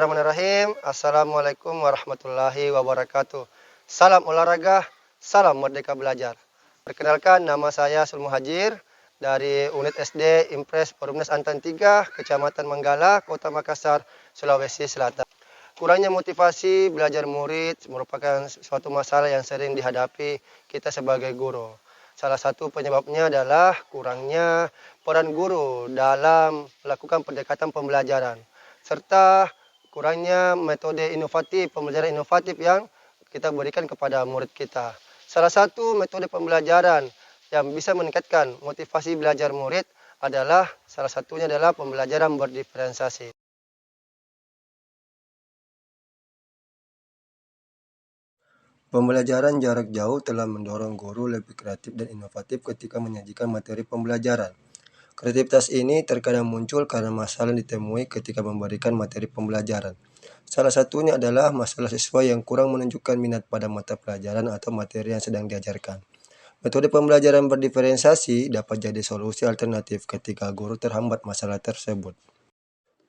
Bismillahirrahmanirrahim. Assalamualaikum warahmatullahi wabarakatuh. Salam olahraga, salam merdeka belajar. Perkenalkan, nama saya Sul Muhajir dari unit SD Impres Perumnas Antan 3, Kecamatan Manggala, Kota Makassar, Sulawesi Selatan. Kurangnya motivasi belajar murid merupakan suatu masalah yang sering dihadapi kita sebagai guru. Salah satu penyebabnya adalah kurangnya peran guru dalam melakukan pendekatan pembelajaran, serta kurangnya metode inovatif, pembelajaran inovatif yang kita berikan kepada murid kita. Salah satu metode pembelajaran yang bisa meningkatkan motivasi belajar murid adalah salah satunya adalah pembelajaran berdiferensiasi. Pembelajaran jarak jauh telah mendorong guru lebih kreatif dan inovatif ketika menyajikan materi pembelajaran. Kreativitas ini terkadang muncul karena masalah yang ditemui ketika memberikan materi pembelajaran. Salah satunya adalah masalah siswa yang kurang menunjukkan minat pada mata pelajaran atau materi yang sedang diajarkan. Metode pembelajaran berdiferensiasi dapat jadi solusi alternatif ketika guru terhambat masalah tersebut.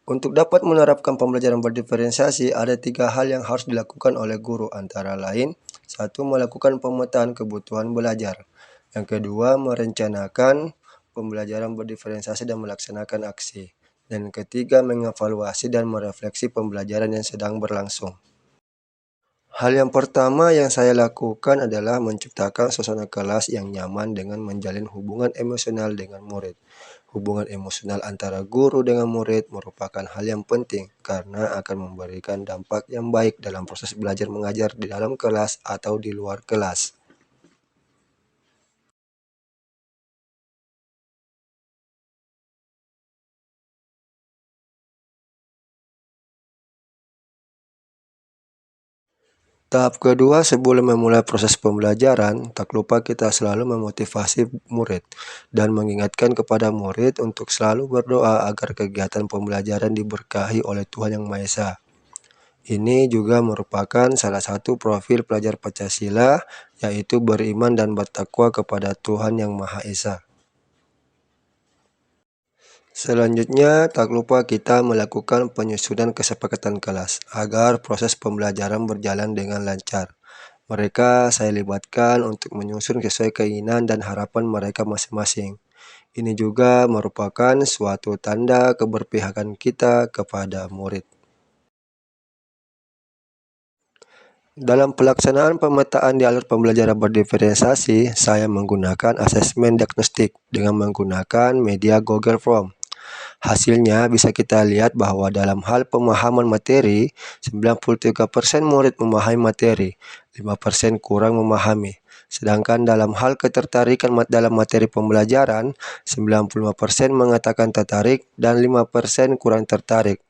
Untuk dapat menerapkan pembelajaran berdiferensiasi, ada 3 hal yang harus dilakukan oleh guru, antara lain: 1. Melakukan pemetaan kebutuhan belajar. Yang kedua, merencanakan pembelajaran berdiferensiasi dan melaksanakan aksi. Dan ketiga, mengevaluasi dan merefleksi pembelajaran yang sedang berlangsung. Hal yang pertama yang saya lakukan adalah menciptakan suasana kelas yang nyaman dengan menjalin hubungan emosional dengan murid. Hubungan emosional antara guru dengan murid merupakan hal yang penting karena akan memberikan dampak yang baik dalam proses belajar mengajar di dalam kelas atau di luar kelas. Tahap kedua, sebelum memulai proses pembelajaran, tak lupa kita selalu memotivasi murid dan mengingatkan kepada murid untuk selalu berdoa agar kegiatan pembelajaran diberkahi oleh Tuhan Yang Maha Esa. Ini juga merupakan salah satu profil pelajar Pancasila, yaitu beriman dan bertakwa kepada Tuhan Yang Maha Esa. Selanjutnya, tak lupa kita melakukan penyusunan kesepakatan kelas agar proses pembelajaran berjalan dengan lancar. Mereka saya libatkan untuk menyusun sesuai keinginan dan harapan mereka masing-masing. Ini juga merupakan suatu tanda keberpihakan kita kepada murid. Dalam pelaksanaan pemetaan di alur pembelajaran berdiferensiasi, saya menggunakan asesmen diagnostik dengan menggunakan media Google Form. Hasilnya bisa kita lihat bahwa dalam hal pemahaman materi, 93% murid memahami materi, 5% kurang memahami. Sedangkan dalam hal ketertarikan dalam materi pembelajaran, 95% mengatakan tertarik dan 5% kurang tertarik.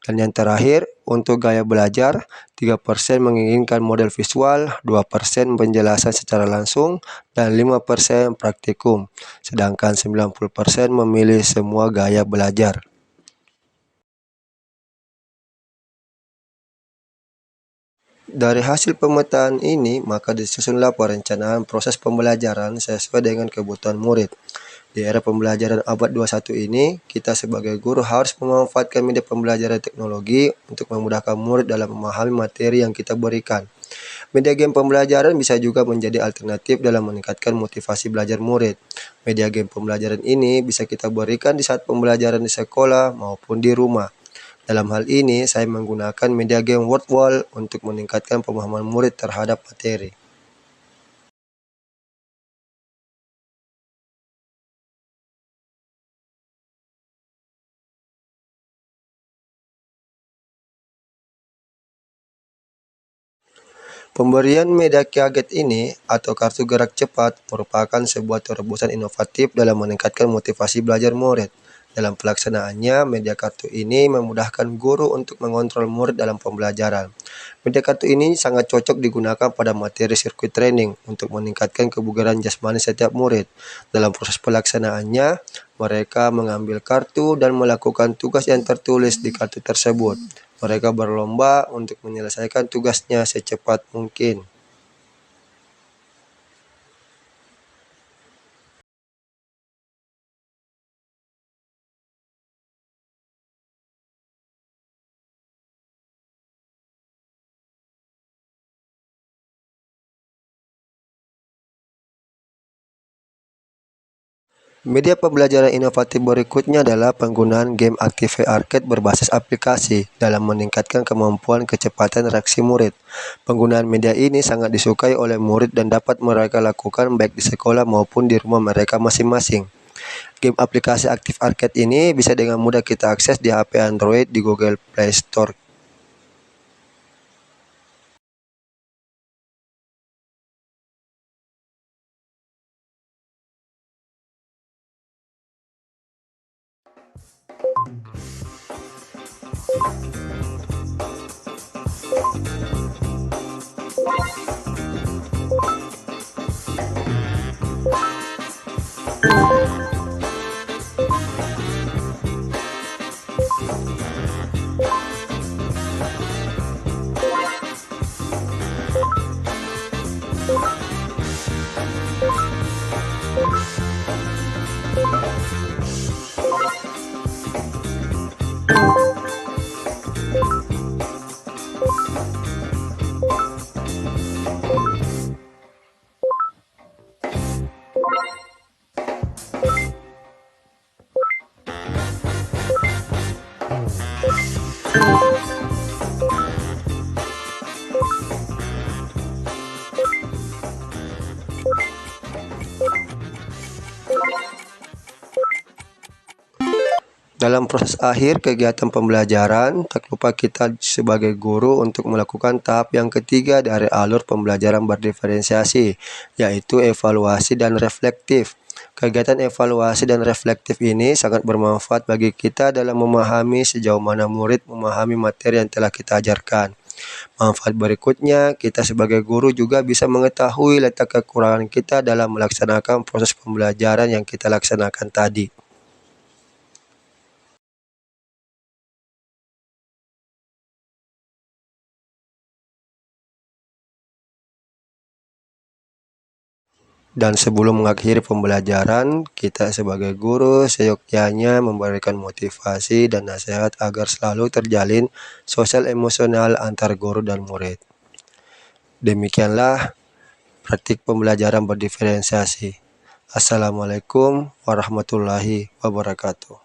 Dan yang terakhir, untuk gaya belajar, 3% menginginkan model visual, 2% penjelasan secara langsung, dan 5% praktikum. Sedangkan 90% memilih semua gaya belajar. Dari hasil pemetaan ini, maka disusunlah perencanaan proses pembelajaran sesuai dengan kebutuhan murid. Di era pembelajaran abad 21 ini, kita sebagai guru harus memanfaatkan media pembelajaran teknologi untuk memudahkan murid dalam memahami materi yang kita berikan. Media game pembelajaran bisa juga menjadi alternatif dalam meningkatkan motivasi belajar murid. Media game pembelajaran ini bisa kita berikan di saat pembelajaran di sekolah maupun di rumah. Dalam hal ini, saya menggunakan media game Word Wall untuk meningkatkan pemahaman murid terhadap materi. Pemberian media kaget ini atau kartu gerak cepat merupakan sebuah terobosan inovatif dalam meningkatkan motivasi belajar murid. Dalam pelaksanaannya, media kartu ini memudahkan guru untuk mengontrol murid dalam pembelajaran. Media kartu ini sangat cocok digunakan pada materi sirkuit training untuk meningkatkan kebugaran jasmani setiap murid. Dalam proses pelaksanaannya, mereka mengambil kartu dan melakukan tugas yang tertulis di kartu tersebut. Mereka berlomba untuk menyelesaikan tugasnya secepat mungkin. Media pembelajaran inovatif berikutnya adalah penggunaan game Active Arcade berbasis aplikasi dalam meningkatkan kemampuan kecepatan reaksi murid. Penggunaan media ini sangat disukai oleh murid dan dapat mereka lakukan baik di sekolah maupun di rumah mereka masing-masing. Game aplikasi Active Arcade ini bisa dengan mudah kita akses di HP Android di Google Play Store. Dalam proses akhir kegiatan pembelajaran, tak lupa kita sebagai guru untuk melakukan tahap yang ketiga dari alur pembelajaran berdiferensiasi, yaitu evaluasi dan reflektif. Kegiatan evaluasi dan reflektif ini sangat bermanfaat bagi kita dalam memahami sejauh mana murid memahami materi yang telah kita ajarkan. Manfaat berikutnya, kita sebagai guru juga bisa mengetahui letak kekurangan kita dalam melaksanakan proses pembelajaran yang kita laksanakan tadi. Dan sebelum mengakhiri pembelajaran, kita sebagai guru seyogyanya memberikan motivasi dan nasihat agar selalu terjalin sosial emosional antar guru dan murid. Demikianlah praktik pembelajaran berdiferensiasi. Assalamualaikum warahmatullahi wabarakatuh.